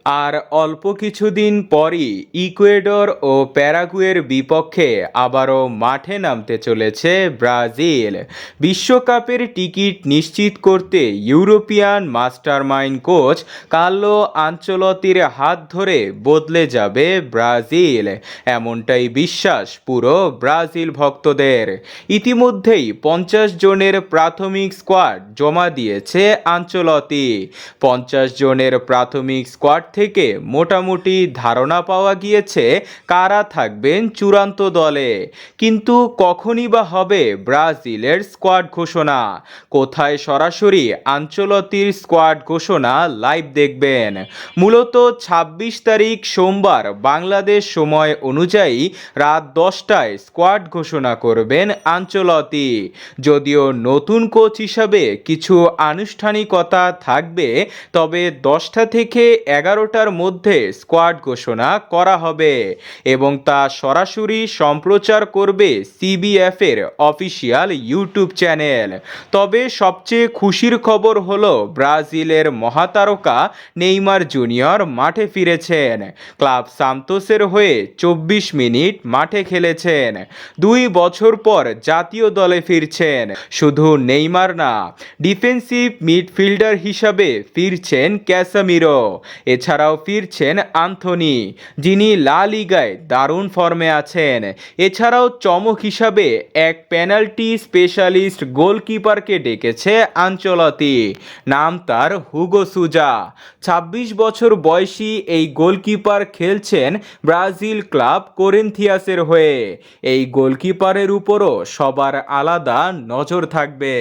আর অল্প কিছুদিন পরই ইকুয়েডর ও প্যারাগুয়ের বিপক্ষে আবারও মাঠে নামতে চলেছে ব্রাজিল। বিশ্বকাপের টিকিট নিশ্চিত করতে ইউরোপিয়ান মাস্টারমাইন্ড কোচ কার্লো আনচেলত্তির হাত ধরে বদলে যাবে ব্রাজিল, এমনটাই বিশ্বাস পুরো ব্রাজিল ভক্তদের। ইতিমধ্যেই 50 জনের প্রাথমিক স্কোয়াড জমা দিয়েছে আনচেলত্তি। 50 জনের প্রাথমিক স্কোয়াড থেকে মোটামুটি ধারণা পাওয়া গিয়েছে কারা থাকবেন চূড়ান্ত দলে। কিন্তু কখনই বা হবে ব্রাজিলের স্কোয়াড ঘোষণা? কোথায় সরাসরি আনচেলত্তির স্কোয়াড ঘোষণা লাইভ দেখবেন? মূলত 26 তারিখ সোমবার বাংলাদেশ সময় অনুযায়ী রাত 10টায় স্কোয়াড ঘোষণা করবেন আনচেলত্তি। যদিও নতুন কোচ হিসাবে কিছু আনুষ্ঠানিকতা থাকবে, তবে 10টা থেকে 11টার মধ্যে স্কোয়াড ঘোষণা করা হবে এবং তা সরাসরি সম্প্রচার করবে সিবিএফ এর অফিসিয়াল ইউটিউব চ্যানেল। তবে সবচেয়ে খুশির খবর হলো ব্রাজিলের মহাতারকা নেইমার জুনিয়র মাঠে ফিরেছেন। ক্লাব সান্তোসের হয়ে 24 মিনিট মাঠে খেলেছেন। 2 বছর পর জাতীয় দলে ফিরছেন। শুধু নেইমার না, ডিফেন্সিভ মিডফিল্ডার হিসাবে ফিরছেন ক্যাসামিরো। এছাড়াও ফিরছেন আন্থোনি, যিনি লা লিগায় দারুণ ফর্মে আছেন। এছাড়াও চমক হিসাবে এক পেনাল্টি স্পেশালিস্ট গোলকিপারকে ডেকেছে আনচেলত্তি। নাম তার হুগো সুজা। 26 বছর বয়সী এই গোলকিপার খেলছেন ব্রাজিল ক্লাব করিন্থিয়াসের হয়ে। এই গোলকিপারের উপরও সবার আলাদা নজর থাকবে।